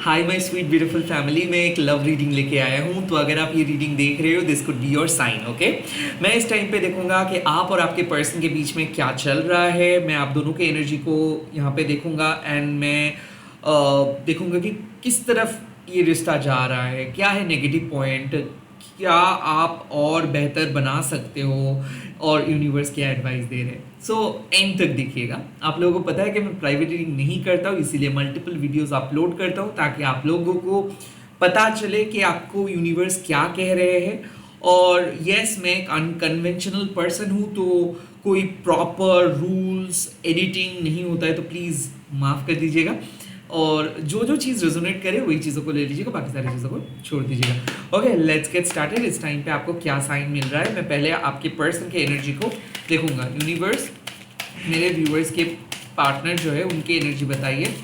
Hi my sweet beautiful family, मैं एक love reading लेके आया हूँ। तो अगर आप ये रीडिंग देख रहे हो, this could be your sign. Okay, मैं इस टाइम पे देखूंगा कि आप और आपके पर्सन के बीच में क्या चल रहा है। मैं आप दोनों के एनर्जी को यहाँ पे देखूंगा एंड मैं देखूंगा कि किस तरफ ये रिश्ता जा रहा है, क्या है नेगेटिव पॉइंट, क्या आप और बेहतर बना सकते हो और यूनिवर्स क्या एडवाइस दे रहे हैं। सो एंड तक देखिएगा। आप लोगों को पता है कि मैं प्राइवेट रीडिंग नहीं करता हूँ, इसीलिए मल्टीपल वीडियोस अपलोड करता हूँ ताकि आप लोगों को पता चले कि आपको यूनिवर्स क्या कह रहे हैं। और यस, मैं एक अनकन्वेंशनल पर्सन हूँ, तो कोई प्रॉपर रूल्स एडिटिंग नहीं होता है, तो प्लीज़ माफ़ कर दीजिएगा। और जो जो चीज़ रेजोनेट करे वही चीज़ों को ले लीजिएगा, बाकी सारी चीज़ों को छोड़ दीजिएगा। Okay, let's get started. इस टाइम पे आपको क्या साइन मिल रहा है, मैं पहले आपके पर्सन के एनर्जी को देखूंगा। यूनिवर्स, मेरे व्यूअर्स के पार्टनर जो है उनकी एनर्जी बताइए।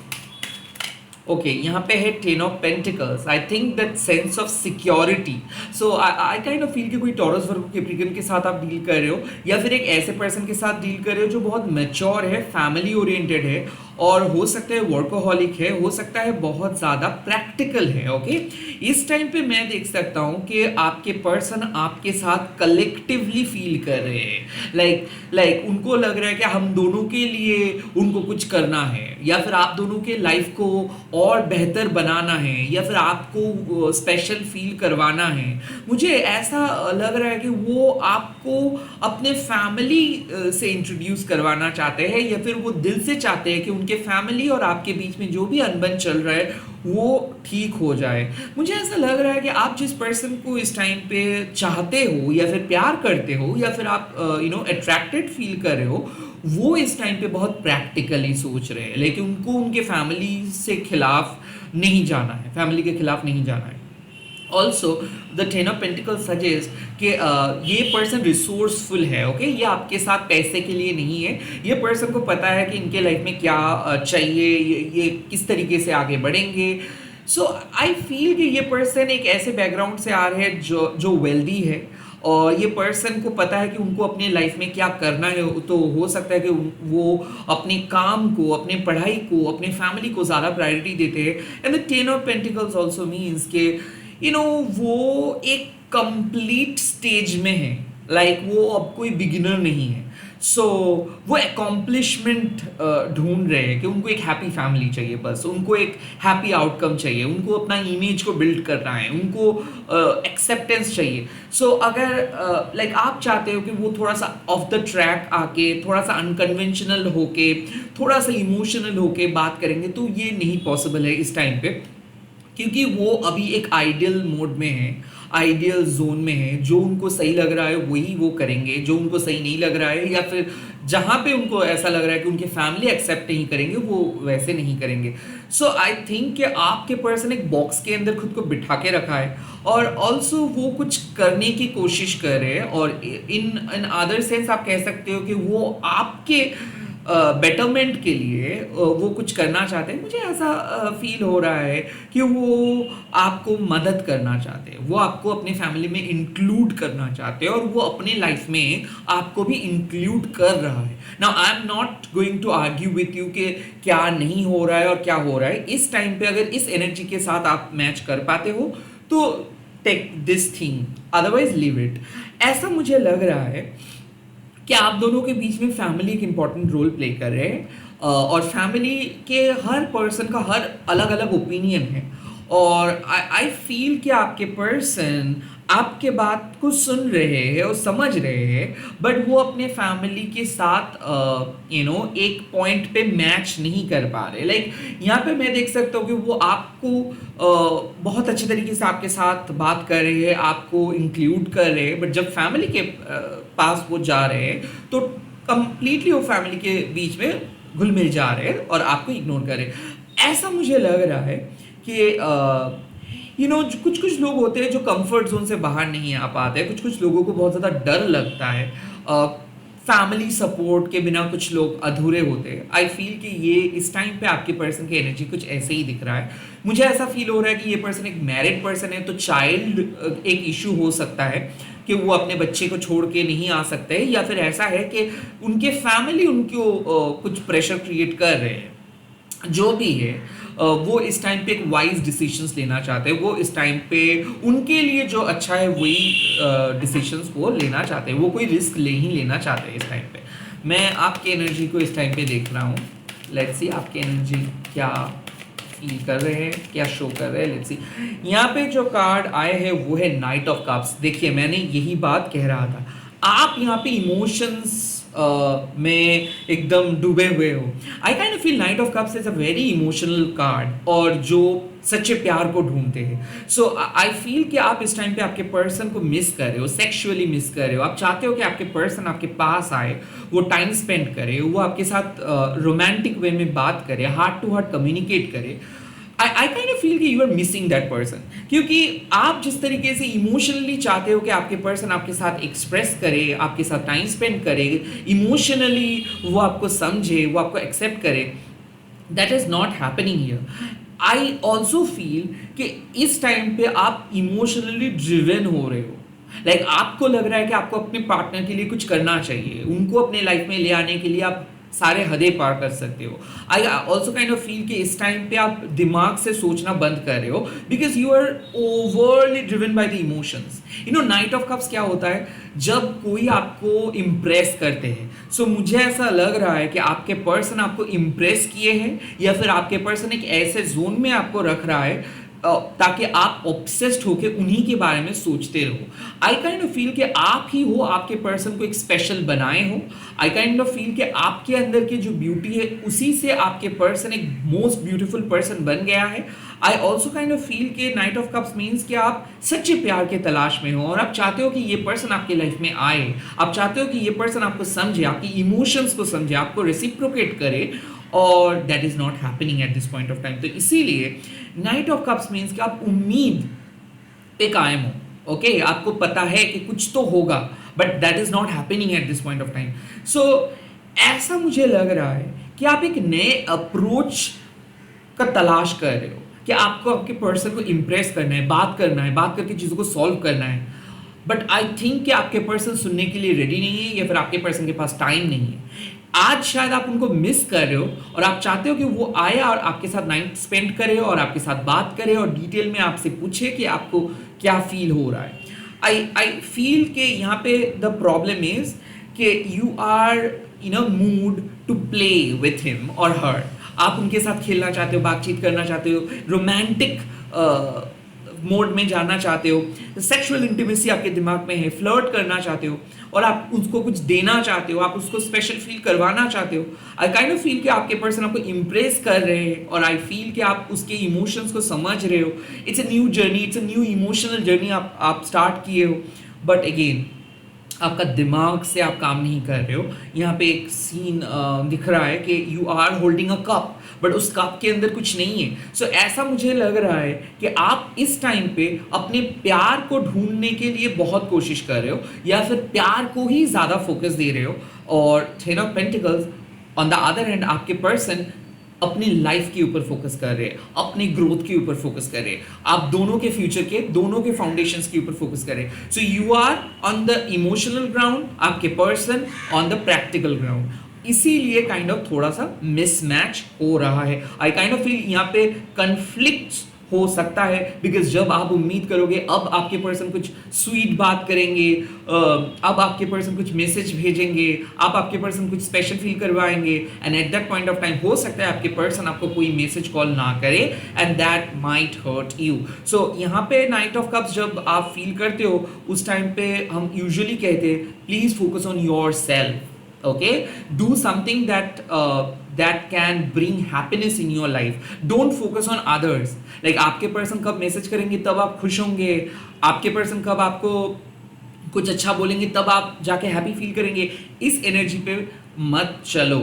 ओके, यहाँ पे है 10 of pentacles. I think that sense of security. So I kind of feel कि कोई टॉरस वर्गो कैप्रिकॉर्न के साथ आप डील कर रहे हो, या फिर एक ऐसे पर्सन के साथ डील कर रहे हो जो बहुत मैच्योर है, फैमिली ओरिएंटेड है, और हो सकता है वर्कोहॉलिक है, हो सकता है बहुत ज़्यादा प्रैक्टिकल है। ओके, इस टाइम पे मैं देख सकता हूँ कि आपके पर्सन आपके साथ कलेक्टिवली फील कर रहे हैं। लाइक उनको लग रहा है कि हम दोनों के लिए उनको कुछ करना है, या फिर आप दोनों के लाइफ को और बेहतर बनाना है, या फिर आपको स्पेशल फील करवाना है। मुझे ऐसा लग रहा है कि वो आपको अपने फैमिली से इंट्रोड्यूस करवाना चाहते हैं, या फिर वो दिल से चाहते हैं कि उनके फैमिली और आपके बीच में जो भी अनबन चल रहा है वो ठीक हो जाए। मुझे ऐसा लग रहा है कि आप जिस पर्सन को इस टाइम पे चाहते हो, या फिर प्यार करते हो, या फिर आप अट्रैक्टेड फील कर रहे हो, वो इस टाइम पे बहुत प्रैक्टिकली सोच रहे हैं, लेकिन उनको उनके फैमिली से खिलाफ नहीं जाना है, फैमिली के खिलाफ नहीं जाना है। Also the 10 of pentacles suggest कि ये पर्सन रिसोर्सफुल है। ओके, ये आपके साथ पैसे के लिए नहीं है। ये पर्सन को पता है कि इनके लाइफ में क्या चाहिए, ये किस तरीके से आगे बढ़ेंगे। सो आई फील कि ये पर्सन एक ऐसे बैकग्राउंड से आ रहे हैं जो वेल्दी है, और ये पर्सन को पता है कि उनको अपने लाइफ में क्या करना है। तो हो सकता है कि वो अपने काम को, अपने पढ़ाई को, अपने फैमिली को ज़्यादा प्रायोरिटी देते हैं। And the 10 of pentacles also means के वो एक कंप्लीट स्टेज में है। लाइक वो अब कोई बिगिनर नहीं है। सो वो अकॉम्प्लिशमेंट ढूंढ रहे हैं कि उनको एक हैप्पी फैमिली चाहिए, बस उनको एक हैप्पी आउटकम चाहिए, उनको अपना इमेज को बिल्ड करना है, उनको एक्सेप्टेंस चाहिए। सो अगर लाइक आप चाहते हो कि वो थोड़ा सा ऑफ द ट्रैक आके, थोड़ा सा अनकन्वेंशनल होके, थोड़ा सा इमोशनल होके बात करेंगे, तो ये नहीं पॉसिबल है इस टाइम पे, क्योंकि वो अभी एक आइडियल मोड में है, आइडियल जोन में है। जो उनको सही लग रहा है वही वो करेंगे, जो उनको सही नहीं लग रहा है, या फिर जहाँ पे उनको ऐसा लग रहा है कि उनके फैमिली एक्सेप्ट नहीं करेंगे, वो वैसे नहीं करेंगे। सो आई थिंक कि आपके पर्सन एक बॉक्स के अंदर खुद को बिठा के रखा है, और ऑल्सो वो कुछ करने की कोशिश कर रहे हैं, और इन अदर सेंस आप कह सकते हो कि वो आपके बेटरमेंट के लिए वो कुछ करना चाहते हैं। मुझे ऐसा फील हो रहा है कि वो आपको मदद करना चाहते हैं, वो आपको अपने फैमिली में इंक्लूड करना चाहते हैं, और वो अपने लाइफ में आपको भी इंक्लूड कर रहा है। Now I am not going to argue with you कि क्या नहीं हो रहा है और क्या हो रहा है। इस टाइम पे अगर इस एनर्जी के साथ आप मैच कर पाते हो तो take this thing, otherwise leave it. ऐसा मुझे लग रहा है कि आप दोनों के बीच में फैमिली एक इम्पॉर्टेंट रोल प्ले कर रहे हैं, और फैमिली के हर पर्सन का हर अलग अलग ओपिनियन है, और आई फील कि आपके पर्सन आपके बात को सुन रहे हैं और समझ रहे हैं, बट वो अपने फैमिली के साथ एक पॉइंट पे मैच नहीं कर पा रहे। लाइक यहाँ पे मैं देख सकता हूँ कि वो आपको बहुत अच्छे तरीके से आपके साथ बात कर रहे हैं, आपको इंक्लूड कर रहे हैं, बट जब फैमिली के पास वो जा रहे हैं तो कंप्लीटली वो फैमिली के बीच में घुल मिल जा रहे हैं और आपको इग्नोर कर रहे हैं। ऐसा मुझे लग रहा है कि कुछ कुछ लोग होते हैं जो कंफर्ट जोन से बाहर नहीं आ पाते हैं। कुछ कुछ लोगों को बहुत ज़्यादा डर लगता है, फैमिली सपोर्ट के बिना कुछ लोग अधूरे होते हैं। आई फील कि ये इस टाइम पे आपके पर्सन की एनर्जी कुछ ऐसे ही दिख रहा है। मुझे ऐसा फील हो रहा है कि ये पर्सन एक मैरिड पर्सन है, तो चाइल्ड एक इशू हो सकता है कि वो अपने बच्चे को छोड़ के नहीं आ सकते, या फिर ऐसा है कि उनके फैमिली उनको कुछ प्रेशर क्रिएट कर रहे हैं। जो भी है, वो इस टाइम पे एक वाइज डिसीजंस लेना चाहते हैं, वो इस टाइम पे उनके लिए जो अच्छा है वही डिसीजंस वो लेना चाहते हैं, वो कोई रिस्क नहीं लेना चाहते इस टाइम पे। मैं आपकी एनर्जी को इस टाइम पे देख रहा हूँ, लेट्स सी आपकी एनर्जी क्या फील कर रहे हैं, क्या शो कर रहे हैं, लेट्स सी। यहाँ पे जो कार्ड आए हैं वो है नाइट ऑफ कप्स। देखिए मैंने यही बात कह रहा था, आप यहाँ पे इमोशंस में एकदम डूबे हुए हो। आई kind of feel night of cups is a very emotional card, और जो सच्चे प्यार को ढूंढते हैं। सो आई फील कि आप इस टाइम पे आपके पर्सन को मिस कर रहे हो, सेक्सुअली मिस कर रहे हो। आप चाहते हो कि आपके पर्सन आपके पास आए, वो टाइम स्पेंड करे, वो आपके साथ रोमांटिक वे में बात करे, हार्ट टू हार्ट कम्युनिकेट करे। आई काइंड ऑफ फील कि you are missing that person, क्योंकि आप जिस तरीके से इमोशनली चाहते हो कि आपके पर्सन आपके साथ एक्सप्रेस करे, आपके साथ टाइम स्पेंड करे, इमोशनली वो आपको समझे, वो आपको एक्सेप्ट करे, that is not happening here. I also feel कि इस टाइम पे आप इमोशनली ड्रिवन हो रहे हो। लाइक आपको लग रहा है कि आपको अपने पार्टनर के लिए कुछ करना चाहिए, उनको अपने लाइफ में ले आने के लिए आप सारे हदें पार कर सकते हो। I also kind of feel कि इस टाइम पे आप दिमाग से सोचना बंद कर रहे हो, because you are overly driven by the emotions. You know knight of cups क्या होता है, जब कोई आपको इम्प्रेस करते हैं। सो मुझे ऐसा लग रहा है कि आपके पर्सन आपको इम्प्रेस किए हैं, या फिर आपके पर्सन एक ऐसे जोन में आपको रख रहा है ताकि आप ऑब्सेस्ड होके उन्हीं के बारे में सोचते रहो। आई काइंड ऑफ फील कि आप ही हो आपके पर्सन को एक स्पेशल बनाए हो। आई काइंड ऑफ फील कि आपके अंदर की जो ब्यूटी है उसी से आपके पर्सन एक मोस्ट ब्यूटीफुल पर्सन बन गया है। I also kind of feel कि नाइट ऑफ कप्स मीन्स कि आप सच्चे प्यार के तलाश में हो, और आप चाहते हो कि ये पर्सन आपके लाइफ में आए, आप चाहते हो कि ये पर्सन आपको समझे, आपकी इमोशंस को समझे, आपको रेसिप्रोकेट करे, और that is not happening at this point of time. तो इसीलिए नाइट ऑफ कप्स मीन्स कि आप उम्मीद पे कायम हो, ओके आपको पता है कि कुछ तो होगा, but that is not happening at this point of time. So ऐसा मुझे लग रहा है कि आप एक नए अप्रोच का तलाश कर रहे हो, कि आपको आपके पर्सन को इम्प्रेस करना है, बात करना है, बात करके चीज़ों को सॉल्व करना है। बट आई थिंक कि आपके पर्सन सुनने के लिए रेडी नहीं है, या फिर आपके पर्सन के पास टाइम नहीं है। आज शायद आप उनको मिस कर रहे हो, और आप चाहते हो कि वो आए और आपके साथ नाइट स्पेंड करे, और आपके साथ बात करे, और डिटेल में आपसे पूछे कि आपको क्या फील हो रहा है। आई फील कि यहाँ पे द प्रॉब्लम इज कि you are in a mood to play with him और हर। आप उनके साथ खेलना चाहते हो, बातचीत करना चाहते हो, रोमांटिक मोड में जाना चाहते हो, सेक्सुअल इंटीमेसी आपके दिमाग में है, फ्लर्ट करना चाहते हो, और आप उसको कुछ देना चाहते हो, आप उसको स्पेशल फील करवाना चाहते हो। आई काइंड ऑफ फील कि आपके पर्सन आपको इम्प्रेस कर रहे हैं, और आई फील कि आप उसके इमोशंस को समझ रहे हो। It's a new journey, it's a new emotional journey आप स्टार्ट किए हो, बट अगेन आपका दिमाग से आप काम नहीं कर रहे हो। यहाँ पे एक सीन दिख रहा है कि you are holding a cup, but उस कप के अंदर कुछ नहीं है। सो ऐसा मुझे लग रहा है कि आप इस टाइम पे अपने प्यार को ढूंढने के लिए बहुत कोशिश कर रहे हो, या फिर प्यार को ही ज़्यादा फोकस दे रहे हो। और ten of pentacles on the other hand, आपके पर्सन अपनी लाइफ के ऊपर फोकस कर रहे हैं, अपने ग्रोथ के ऊपर फोकस कर रहे हैं, आप दोनों के फ्यूचर के, दोनों के फाउंडेशंस के ऊपर फोकस कर रहे हैं। So you are on the emotional ground, आपके person on the practical ground. इसीलिए काइंड ऑफ थोड़ा सा मिसमैच हो रहा है। आई काइंड ऑफ फील यहाँ पे कन्फ्लिक्ट हो सकता है, बिकॉज जब आप उम्मीद करोगे अब आपके पर्सन कुछ स्वीट बात करेंगे, अब आपके पर्सन कुछ मैसेज भेजेंगे, आप आपके पर्सन कुछ स्पेशल फील करवाएंगे, and at that point of time हो सकता है आपके पर्सन आपको कोई मैसेज कॉल ना करे, and that might hurt you. So यहाँ पे नाइट ऑफ कप्स जब आप फील करते हो, उस टाइम पे हम यूजुअली कहते हैं please focus on your self, okay, do something that can bring happiness in your life. Don't focus on others. Like आपके पर्सन कब मैसेज करेंगे तब आप खुश होंगे, आपके पर्सन कब आपको कुछ अच्छा बोलेंगे तब आप जाके हैप्पी फील करेंगे। इस एनर्जी पे मत चलो।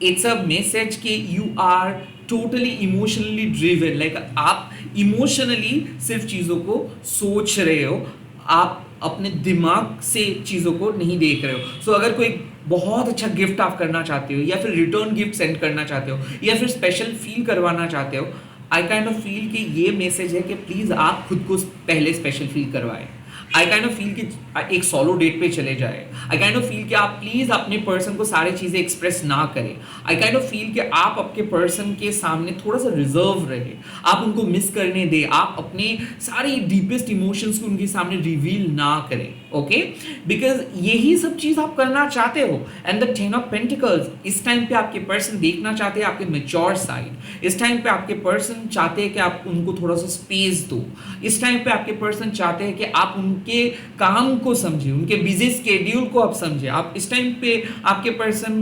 इट्स अ मैसेज कि you are totally emotionally driven, like आप इमोशनली सिर्फ चीज़ों को सोच रहे हो, आप अपने दिमाग से चीज़ों को नहीं देख रहे हो। सो अगर कोई बहुत अच्छा गिफ्ट आप करना चाहते हो, या फिर रिटर्न गिफ्ट सेंड करना चाहते हो, या फिर स्पेशल फील करवाना चाहते हो, आई काइंड ऑफ फील कि ये मैसेज है कि प्लीज़ आप खुद को पहले स्पेशल फील करवाएं। आई काइंड ऑफ फील कि एक सोलो डेट पे चले जाए। आई काइंड ऑफ फील कि आप प्लीज अपने पर्सन को सारी चीजें एक्सप्रेस ना करें। आई काइंड ऑफ फील कि आप आपके पर्सन के सामने थोड़ा सा रिजर्व रहे, आप उनको मिस करने दें, आप अपने सारी डीपेस्ट इमोशंस को उनके सामने रिवील ना करें। ओके, बिकॉज यही सब चीज आप करना चाहते हो। एंड द 10 ऑफ पेंटिकल्स, इस टाइम पे आपके पर्सन देखना चाहते हैं आपके मैच्योर साइड। इस टाइम पे आपके पर्सन चाहते हैं कि आप उनको थोड़ा सा स्पेस दो। इस टाइम पे आपके पर्सन चाहते हैं कि आप उनके काम को समझे, उनके बिजी स्केड्यूल को आप समझे। आप इस टाइम पे आपके पर्सन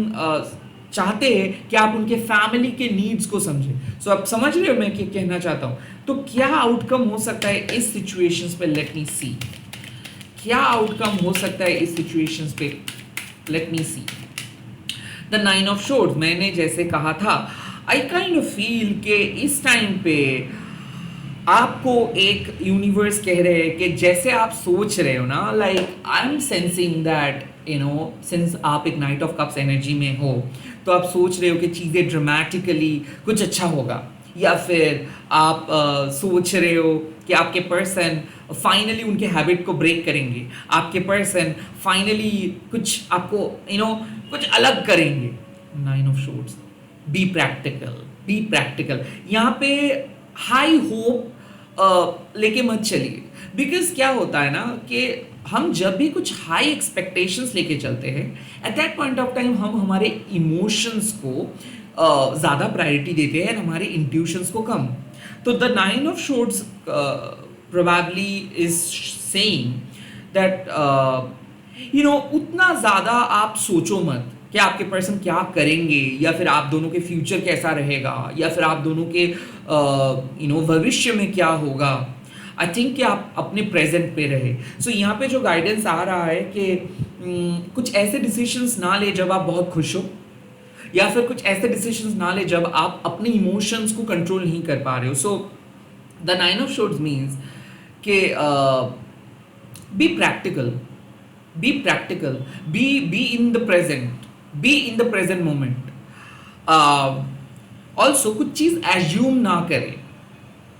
चाहते हैं कि आप उनके फैमिली के नीड्स को समझें। सो आप समझ रहे हो मैं क्या कहना चाहता हूँ। तो क्या आउटकम हो सकता है इस सिचुएशंस पे, लेट मी सी। क्या आउटकम हो सकता है इस सिचुएशंस पे, let me see. The 9 of swords, मैंने जैसे कहा था, आई काइंड ऑफ फील के इस टाइम पे आपको एक यूनिवर्स कह रहे हैं कि जैसे आप सोच रहे हो ना, like I am sensing that since आप एक नाइट ऑफ कप्स एनर्जी में हो, तो आप सोच रहे हो कि चीज़ें ड्रामेटिकली कुछ अच्छा होगा, या फिर आप सोच रहे हो कि आपके पर्सन फाइनली उनके हैबिट को ब्रेक करेंगे, आपके पर्सन फाइनली कुछ आपको कुछ अलग करेंगे। 9 of swords, be practical, be practical. यहाँ पे हाई होप लेके मत चलिए, बिकॉज क्या होता है ना कि हम जब भी कुछ हाई एक्सपेक्टेशंस लेके चलते हैं, at that point of time हम हमारे इमोशंस को ज़्यादा प्रायोरिटी देते हैं, हमारे इंट्यूशंस को कम। तो the 9 of swords probably is saying that उतना ज़्यादा आप सोचो मत कि आपके पर्सन क्या करेंगे, या फिर आप दोनों के फ्यूचर कैसा रहेगा, या फिर आप दोनों के भविष्य में क्या होगा। आई थिंक कि आप अपने प्रेजेंट पे रहे। सो यहाँ पे जो गाइडेंस आ रहा है कि कुछ ऐसे डिसीजंस ना ले जब आप बहुत खुश हो, या फिर कुछ ऐसे डिसीजंस ना ले जब आप अपने इमोशंस को कंट्रोल नहीं कर पा रहे हो। So the 9 of swords means कि be practical, be practical, be in the present, be in the present moment. Also कुछ चीज़ एज्यूम ना करें,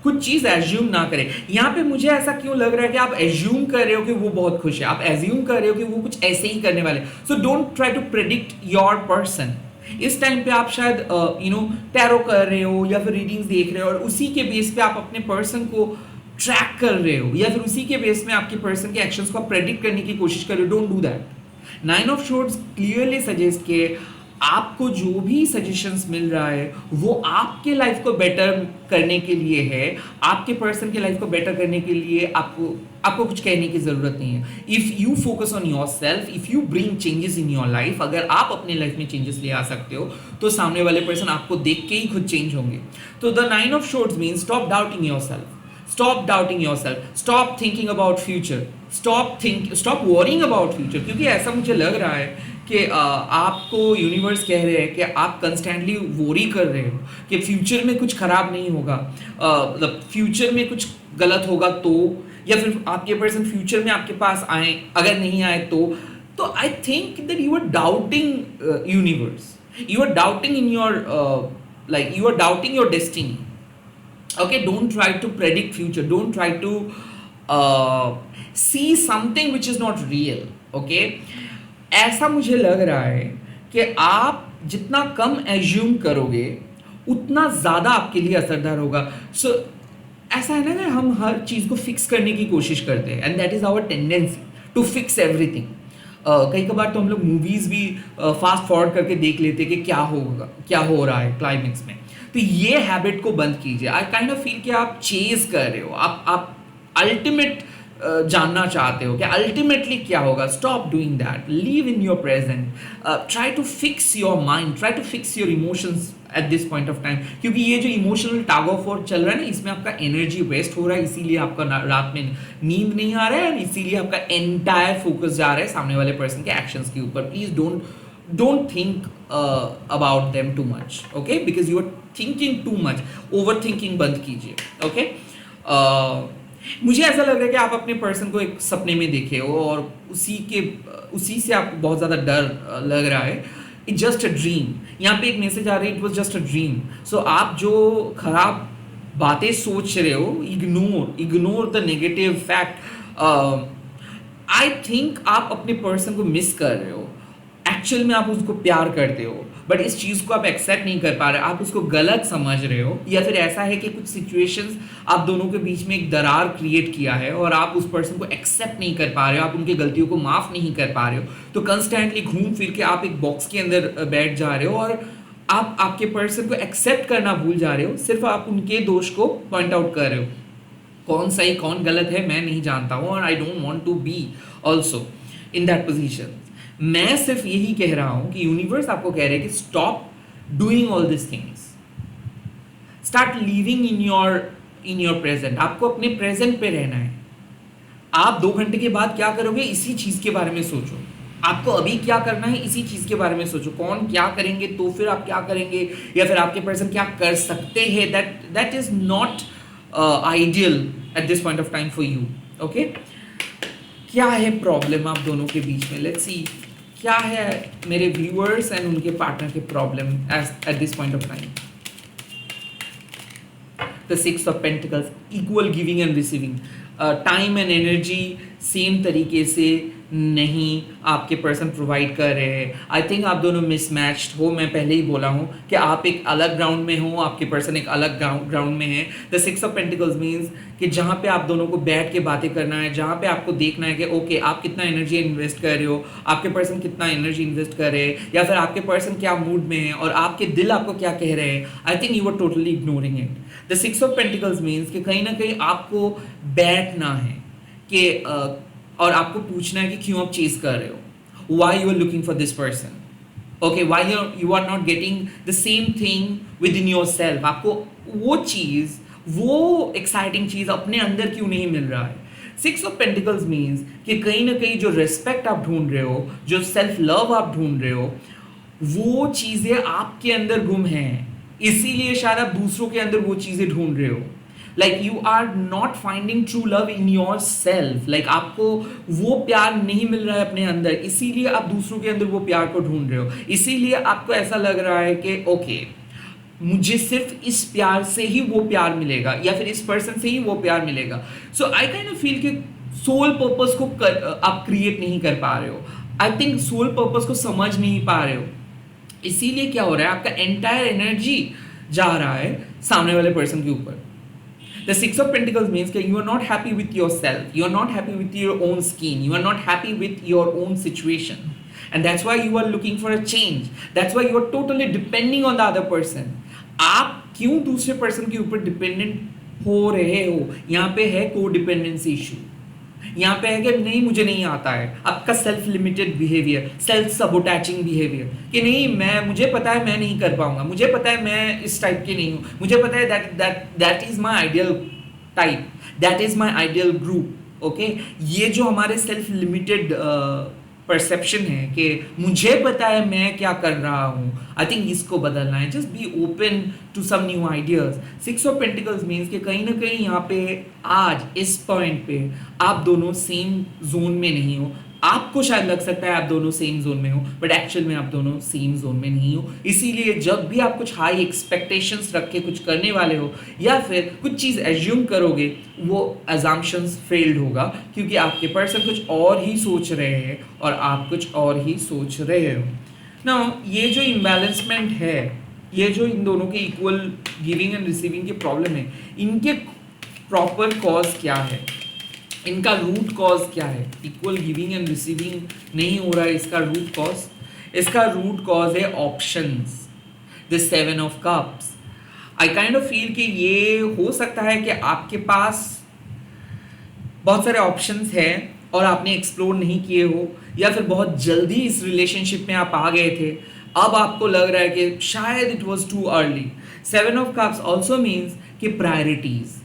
कुछ चीज़ एज्यूम ना करें। यहाँ पे मुझे ऐसा क्यों लग रहा है कि आप एज्यूम कर रहे हो कि वो बहुत खुश है, आप एज्यूम कर रहे हो कि वो कुछ ऐसे ही करने वाले। So don't try to predict your person. इस टाइम पे आप शायद टैरो कर रहे हो, या फिर रीडिंग्स देख रहे हो, और उसी के बेस पे आप अपने पर्सन को ट्रैक कर रहे हो, या फिर उसी के बेस में आपके पर्सन के एक्शंस को प्रेडिक्ट करने की कोशिश कर रहे हो। Don't do that. 9 of swords clearly suggest कि आपको जो भी सजेशंस मिल रहा है वो आपके लाइफ को बेटर करने के लिए है, आपके पर्सन के लाइफ को बेटर करने के लिए। आपको कुछ कहने की जरूरत नहीं है। If you focus on your self, if you bring changes in your life, अगर आप अपने लाइफ में चेंजेस ले आ सकते हो, तो सामने वाले पर्सन आपको देख के ही खुद चेंज होंगे। तो the 9 of swords means stop doubting yourself, stop doubting yourself, stop thinking about future, stop worrying about future। क्योंकि ऐसा मुझे लग रहा है कि आपको यूनिवर्स कह रहे हैं कि आप कंस्टेंटली वोरी कर रहे हो कि फ्यूचर में कुछ खराब नहीं होगा, मतलब फ्यूचर में कुछ गलत होगा तो, या फिर आपके पर्सन फ्यूचर में आपके पास आए, अगर नहीं आए तो I think that you are doubting universe, you are doubting in your you are doubting your destiny। Okay, don't try to predict future, don't try to see something which is not real। Okay, ऐसा मुझे लग रहा है कि आप जितना कम assume करोगे उतना ज़्यादा आपके लिए असरदार होगा। सो ऐसा है ना कि हम हर चीज़ को फिक्स करने की कोशिश करते हैं, and that is our tendency to fix everything. कई कबार तो हम लोग मूवीज़ भी फास्ट फॉरवर्ड करके देख लेते हैं कि क्या होगा, क्या हो रहा है क्लाइमेक्स में। तो ये हैबिट को बंद कीजिए। आई काइंड ऑफ फील कि आप चेज कर रहे हो, आप अल्टीमेट जानना चाहते हो कि अल्टीमेटली क्या होगा। Stop doing that, live in your present, try to fix your mind, try to fix your emotions at this point of time. क्योंकि ये जो इमोशनल टैग ऑफ वॉर चल रहा है ना, इसमें आपका एनर्जी वेस्ट हो रहा है, इसीलिए आपका रात में नींद नहीं आ रहा है, इसीलिए आपका एंटायर फोकस जा रहा है सामने वाले पर्सन के एक्शंस के ऊपर। Please don't think about them too much, okay, because you are thinking too much, overthinking बंद कीजिए। okay, मुझे ऐसा लग रहा है कि आप अपने पर्सन को एक सपने में देखे हो और उसी से आपको बहुत ज़्यादा डर लग रहा है। It's just a dream. यहाँ पे एक मैसेज आ रही है, it was just a dream. So आप जो खराब बातें सोच रहे हो, ignore the negative fact. I think आप अपने पर्सन को मिस कर रहे हो, एक्चुअल में आप उसको प्यार करते हो, बट इस चीज़ को आप एक्सेप्ट नहीं कर पा रहे, आप उसको गलत समझ रहे हो, या फिर ऐसा है कि कुछ सिचुएशंस आप दोनों के बीच में एक दरार क्रिएट किया है और आप उस पर्सन को एक्सेप्ट नहीं कर पा रहे हो, आप उनकी गलतियों को माफ़ नहीं कर पा रहे हो, तो कंस्टेंटली घूम फिर के आप एक बॉक्स के अंदर बैठ जा रहे हो और आप आपके पर्सन को एक्सेप्ट करना भूल जा रहे हो, सिर्फ आप उनके दोष को पॉइंट आउट कर रहे हो। कौन सही कौन गलत है मैं नहीं जानता हूँ, और I don't want to be also in that position. मैं सिर्फ यही कह रहा हूं कि यूनिवर्स आपको कह रहे हैं कि stop doing all this things, start living in your present. आपको अपने प्रेजेंट पे रहना है। आप 2 घंटे के बाद क्या करोगे इसी चीज के बारे में सोचो, आपको अभी क्या करना है इसी चीज के बारे में सोचो, कौन क्या करेंगे तो फिर आप क्या करेंगे, या फिर आपके पर्सन क्या कर सकते हैं, that is not ideal eight this point of time for you. Okay, क्या है प्रॉब्लम आप दोनों के बीच में, लेट्स सी क्या है मेरे व्यूअर्स एंड उनके पार्टनर के problem at this point of time. The 6 of pentacles, equal giving and receiving, time and energy same तरीके से नहीं आपके पर्सन प्रोवाइड कर रहे हैं। आई थिंक आप दोनों मिसमैच्ड हो, मैं पहले ही बोला हूँ कि आप एक अलग ग्राउंड में हो, आपके पर्सन एक अलग ग्राउंड में है। द 6 ऑफ पेंटिकल्स मीन्स कि जहाँ पे आप दोनों को बैठ के बातें करना है, जहाँ पे आपको देखना है कि ओके आप कितना एनर्जी इन्वेस्ट कर रहे हो, आपके पर्सन कितना एनर्जी इन्वेस्ट कर रहे हैं, या फिर आपके पर्सन क्या मूड में है और आपके दिल आपको क्या कह रहे हैं। I think you are totally ignoring it. The 6 of pentacles means कि कहीं ना कहीं आपको बैठना है कि और आपको पूछना है कि क्यों आप चेज कर रहे हो, why you are looking for this person, okay why you are not getting the same thing within yourself. आपको वो चीज़, वो एक्साइटिंग चीज़ अपने अंदर क्यों नहीं मिल रहा है। 6 ऑफ पेंटिकल्स मीन्स कि कहीं ना कहीं जो रिस्पेक्ट आप ढूंढ रहे हो, जो सेल्फ लव आप ढूंढ रहे हो, वो चीज़ें आपके अंदर गुम हैं, इसीलिए शायद आप दूसरों के अंदर वो चीज़ें ढूंढ रहे हो। Like you are not finding true love in yourself, like आपको वो प्यार नहीं मिल रहा है अपने अंदर, इसीलिए आप दूसरों के अंदर वो प्यार को ढूंढ रहे हो। इसीलिए आपको ऐसा लग रहा है कि ओके मुझे सिर्फ इस प्यार से ही वो प्यार मिलेगा, या फिर इस पर्सन से ही वो प्यार मिलेगा। सो आई काइंड ऑफ फील कि सोल पर्पस को आप क्रिएट नहीं कर पा रहे हो। आई थिंक सोल पर्पस को समझ नहीं पा रहे हो, इसीलिए क्या हो रहा है आपका एंटायर एनर्जी जा रहा है सामने वाले पर्सन के ऊपर। The 6 of Pentacles means that you are not happy with yourself, you are not happy with your own skin, you are not happy with your own situation, and that's why you are looking for a change. That's why you are totally depending on the other person. आप क्यों दूसरे person के ऊपर dependent हो रहे हो? यहाँ पे है कोडिपेंडेंसी इशू, यहाँ पे है कि नहीं मुझे नहीं आता है, आपका self limited behaviour, self sabotaging behaviour, कि नहीं मुझे पता है मैं नहीं कर पाऊंगा, मुझे पता है मैं इस टाइप की नहीं हूँ, मुझे पता है that is my ideal type, that is my ideal group. Okay, ये जो हमारे सेल्फ लिमिटेड परसेप्शन है कि मुझे पता है मैं क्या कर रहा हूँ, आई थिंक इसको बदलना है। Just be open to some new ideas. 6 of pentacles means कि कहीं ना कहीं यहाँ पे आज इस पॉइंट पे आप दोनों सेम जोन में नहीं हो। आपको शायद लग सकता है आप दोनों सेम जोन में हो, बट एक्चुअल में आप दोनों सेम जोन में नहीं हो। इसीलिए जब भी आप कुछ हाई एक्सपेक्टेशंस रख के कुछ करने वाले हो, या फिर कुछ चीज़ एज्यूम करोगे, वो एजम्पशंस फेल्ड होगा, क्योंकि आपके पर्सन कुछ और ही सोच रहे हैं और आप कुछ और ही सोच रहे हो ना। ये जो इम्बैलेंसमेंट है, ये जो इन दोनों के इक्वल गिविंग एंड रिसीविंग के प्रॉब्लम है, इनके प्रॉपर कॉज क्या है, इनका रूट कॉज क्या है? इक्वल गिविंग एंड रिसीविंग नहीं हो रहा है, इसका रूट कॉज, इसका रूट कॉज है options, the 7 of cups. I kind of feel कि ये हो सकता है कि आपके पास बहुत सारे ऑप्शंस हैं और आपने एक्सप्लोर नहीं किए हो, या फिर बहुत जल्दी इस रिलेशनशिप में आप आ गए थे, अब आपको लग रहा है कि शायद it was too early. 7 of cups also means कि प्रायोरिटीज,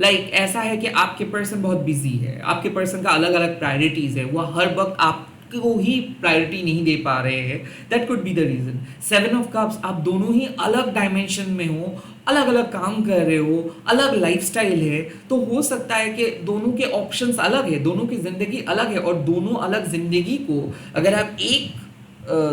लाइक ऐसा है कि आपके पर्सन बहुत बिजी है, आपके पर्सन का अलग अलग प्रायोरिटीज है, वो हर वक्त आपको ही प्रायोरिटी नहीं दे पा रहे हैं। That could be the reason. 7 of cups, आप दोनों ही अलग डायमेंशन में हो, अलग अलग काम कर रहे हो, अलग लाइफस्टाइल है, तो हो सकता है कि दोनों के ऑप्शंस अलग है, दोनों की जिंदगी अलग है, और दोनों अलग जिंदगी को अगर आप एक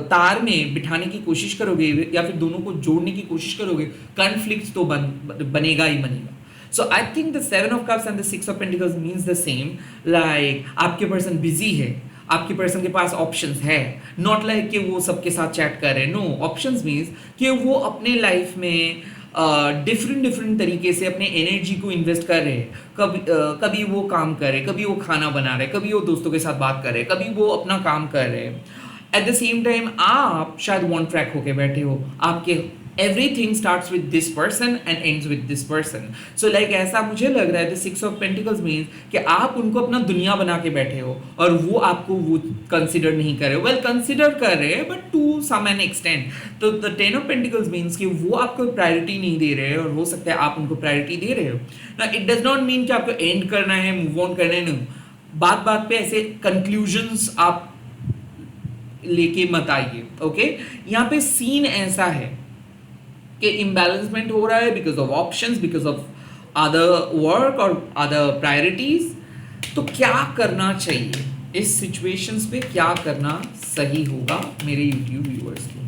तार में बिठाने की कोशिश करोगे या फिर दोनों को जोड़ने की कोशिश करोगे, कॉन्फ्लिक्ट तो बनेगा ही बनेगा। So I think the 7 of Cups and the 6 of Pentacles means the same, like आपके पर्सन बिजी है, आपके पर्सन के पास ऑप्शंस है, नॉट लाइक कि वो सबके साथ चैट कर रहे हैं, नो, ऑप्शंस मीन्स कि वो अपने लाइफ में डिफरेंट डिफरेंट तरीके से अपने एनर्जी को इन्वेस्ट कर रहे हैं। कभी वो काम कर रहे, कभी वो खाना बना रहे, कभी वो दोस्तों के साथ बात कर रहे, कभी वो अपना काम कर रहे हैं। एट द सेम टाइम आप शायद वन ट्रैक होके बैठे हो, आपके everything starts with this person and ends with this person. So like ऐसा मुझे लग रहा है the 6 of Pentacles means कि आप उनको अपना दुनिया बना के बैठे हो और वो आपको वो कंसिडर नहीं कर रहे हो, वेल कंसिडर कर रहे हैं but to some an extent. तो the 10 of Pentacles means कि वो आपको प्रायोरिटी नहीं दे रहे हैं और हो सकता है आप उनको प्रायोरिटी दे रहे हो ना। इट डज नॉट मीन कि आपको एंड करना है, मूव ऑन करना है, नहीं। बात बात पे ऐसे कंक्लूजन्स आप लेके मत आइए, ओके। यहाँ पे सीन ऐसा है कि इम्बैलेंसमेंट हो रहा है because of options, because of other work और अदर प्रायोरिटीज। तो क्या करना चाहिए इस सिचुएशंस पे, क्या करना सही होगा मेरे यूट्यूब व्यूअर्स को,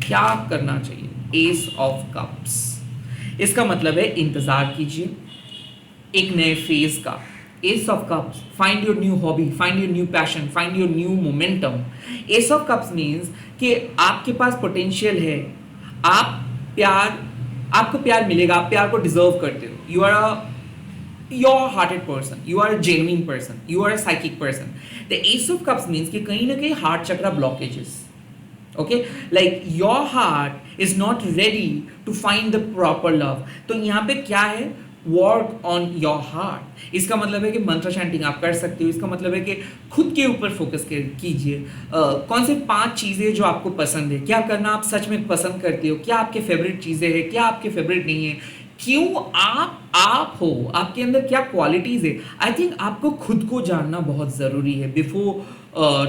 क्या करना चाहिए? एस ऑफ कप्स, इसका मतलब है इंतजार कीजिए एक नए फेज का। S of cups, find your new hobby, find your new passion, find your new momentum. S of cups means कि आपके पास पोटेंशियल है, आपको प्यार मिलेगा, आप प्यार को डिजर्व करते हो। You are a pure hearted person, you are a genuine person, you are a psychic person. The ace of cups means कि कहीं ना कहीं heart chakra blockages, okay, like your heart is not ready to find the proper love. तो यहाँ पे क्या है? Work on your heart. इसका मतलब है कि मंत्र चैंटिंग आप कर सकते हो, इसका मतलब है कि खुद के ऊपर फोकस कीजिए। कौन से 5 चीज़ें जो आपको पसंद है, क्या करना आप सच में पसंद करते हो, क्या आपके फेवरेट चीज़ें हैं, क्या आपके फेवरेट नहीं है, क्यों आप हो, आपके अंदर क्या क्वालिटीज़ है। आई थिंक आपको खुद को जानना बहुत ज़रूरी है before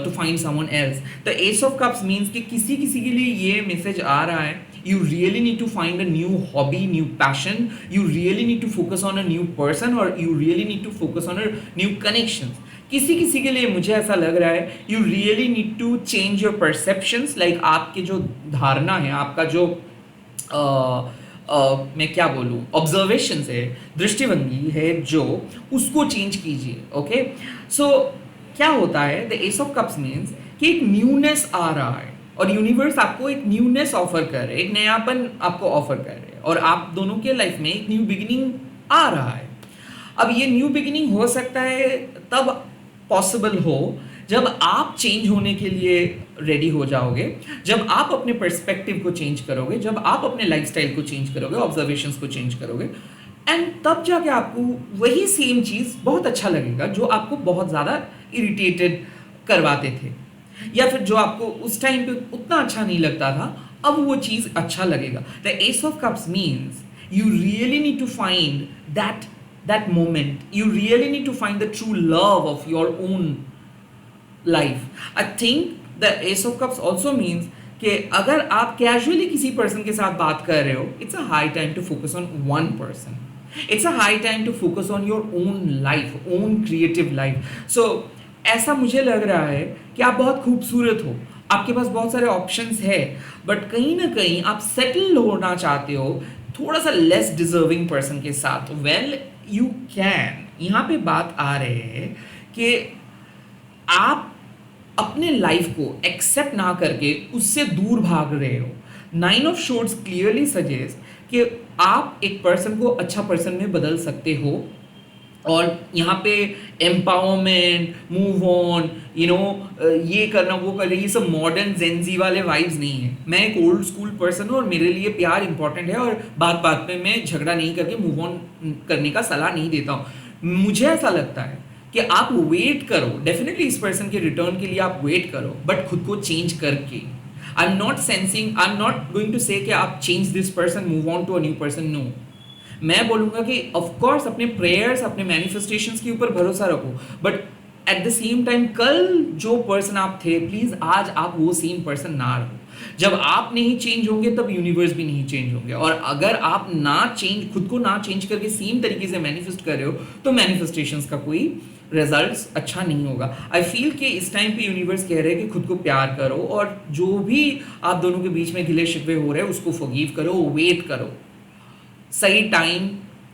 to find someone else. The ace of cups means कि किसी के लिए ये मैसेज आ रहा है, you really need to find a new hobby, new passion, you really need to focus on a new person, or you really need to focus on a new connections. किसी के लिए मुझे ऐसा लग रहा है you really need to change your perceptions, like आपके जो धारणा है, आपका जो मैं क्या बोलूँ, ऑब्जर्वेशंस है, दृष्टिभंगी है, जो उसको चेंज कीजिए, ओके। सो क्या होता है? The ace of cups means कि एक न्यूनेस आ रहा है और यूनिवर्स आपको एक न्यूनेस ऑफर कर रहे हैं, एक नयापन आपको ऑफर कर रहे हैं, और आप दोनों के लाइफ में एक न्यू बिगिनिंग आ रहा है। अब ये न्यू बिगिनिंग हो सकता है तब पॉसिबल हो जब आप चेंज होने के लिए रेडी हो जाओगे, जब आप अपने पर्सपेक्टिव को चेंज करोगे, जब आप अपने लाइफस्टाइल को चेंज करोगे, ऑब्जर्वेशंस को चेंज करोगे, एंड तब जाके आपको वही सेम चीज़ बहुत अच्छा लगेगा जो आपको बहुत ज़्यादा इरिटेटेड करवाते थे, या फिर जो आपको उस टाइम पे उतना अच्छा नहीं लगता था, अब वो चीज़ अच्छा लगेगा। The ace of cups means you really need to find that moment, you really need to find the true love of your own life. I think the ace of cups also means कि अगर आप casually किसी person के साथ बात कर रहे हो, it's a high time to focus on one person, it's a high time to focus on your own life, own creative life. So ऐसा मुझे लग रहा है कि आप बहुत खूबसूरत हो, आपके पास बहुत सारे ऑप्शंस है, बट कहीं ना कहीं आप सेटल होना चाहते हो थोड़ा सा लेस डिजर्विंग पर्सन के साथ। वेल यू कैन, यहाँ पे बात आ रहे हैं कि आप अपने लाइफ को एक्सेप्ट ना करके उससे दूर भाग रहे हो। 9 ऑफ शोर्ड्स क्लियरली सजेस्ट कि आप एक पर्सन को अच्छा पर्सन में बदल सकते हो, और यहाँ पे एम्पावरमेंट, मूव ऑन, ये करना वो करना, ये सब मॉडर्न जेनजी वाले वाइब्स नहीं है। मैं एक ओल्ड स्कूल पर्सन हूँ और मेरे लिए प्यार इंपॉर्टेंट है, और बात बात पे मैं झगड़ा नहीं करके मूव ऑन करने का सलाह नहीं देता हूँ। मुझे ऐसा लगता है कि आप वेट करो, डेफिनेटली इस पर्सन के रिटर्न के लिए आप वेट करो, बट खुद को चेंज करके। I am not going to say कि आप change this person, move on to a new person, no. मैं बोलूँगा कि ऑफ कोर्स अपने प्रेयर्स, अपने मैनिफेस्टेशंस के ऊपर भरोसा रखो, but at the same time कल जो पर्सन आप थे, प्लीज़ आज आप वो सेम पर्सन ना रहो। जब आप नहीं चेंज होंगे तब यूनिवर्स भी नहीं चेंज होंगे, और अगर आप खुद को ना चेंज करके सेम तरीके से मैनिफेस्ट कर रहे हो, तो मैनिफेस्टेशंस का कोई रिजल्ट्स अच्छा नहीं होगा। आई फील कि इस टाइम पे यूनिवर्स कह रहे हैं कि खुद को प्यार करो, और जो भी आप दोनों के बीच में गिले शिकवे हो रहे हैं उसको फॉरगिव करो, वेट करो, सही टाइम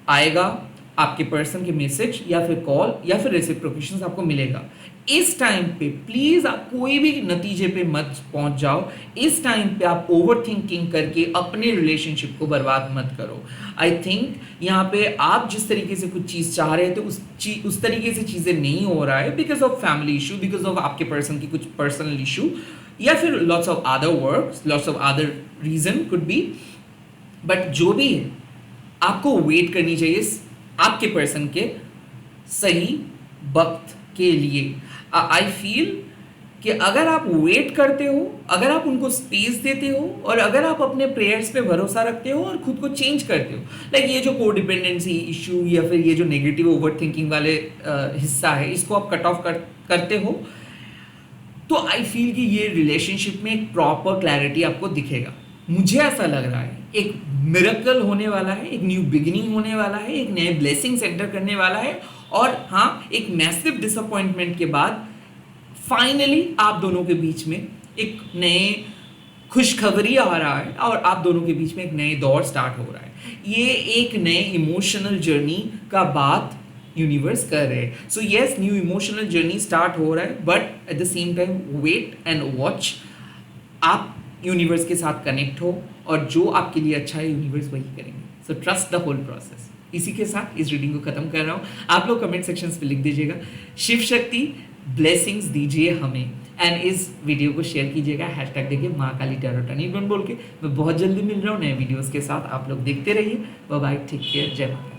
आएगा, आपके पर्सन के मैसेज या फिर कॉल या फिर रेसिप्रोकेशन आपको मिलेगा। इस टाइम पे प्लीज आप कोई भी नतीजे पे मत पहुंच जाओ। इस टाइम पे आप ओवर थिंकिंग करके अपने रिलेशनशिप को बर्बाद मत करो। आई थिंक यहाँ पे आप जिस तरीके से कुछ चीज चाह रहे थे उस तरीके से चीजें नहीं हो रहा है, because of family issue, because of आपके पर्सन की कुछ पर्सनल इशू, या फिर lots of other work, lots of other reason could be. But जो भी है, आपको वेट करनी चाहिए आपके पर्सन के सही वक्त के लिए। आई फील कि अगर आप वेट करते हो, अगर आप उनको स्पेस देते हो, और अगर आप अपने प्रेयर्स पे भरोसा रखते हो और खुद को चेंज करते हो, लाइक ये जो कोडिपेंडेंसी इशू या फिर ये जो नेगेटिव ओवर थिंकिंग वाले हिस्सा है, इसको आप कट ऑफ करते हो, तो आई फील कि ये रिलेशनशिप में एक प्रॉपर क्लैरिटी आपको दिखेगा। मुझे ऐसा लग रहा है एक मिरेकल होने वाला है, एक न्यू बिगिनिंग होने वाला है, एक नए ब्लेसिंग्स एंटर करने वाला है। और हाँ, एक मैसिव डिसअपॉइंटमेंट के बाद फाइनली आप दोनों के बीच में एक नए खुशखबरी आ रहा है और आप दोनों के बीच में एक नए दौर स्टार्ट हो रहा है। ये एक नए इमोशनल जर्नी का बात यूनिवर्स कर रहे हैं। So yes, new emotional journey start हो रहा है, but at the same time wait and watch. आप यूनिवर्स के साथ कनेक्ट हो और जो आपके लिए अच्छा है यूनिवर्स वही करेंगे। So trust the whole process. इसी के साथ इस रीडिंग को खत्म कर रहा हूँ। आप लोग कमेंट सेक्शंस पे लिख दीजिएगा शिव शक्ति ब्लेसिंग्स दीजिए हमें, एंड इस वीडियो को शेयर कीजिएगा हैशटैग देखिए माँ काली टैरो टनी बोल के। मैं बहुत जल्दी मिल रहा हूँ नए वीडियोस के साथ। आप लोग देखते रहिए। बाय बाय, टेक केयर, जय माता।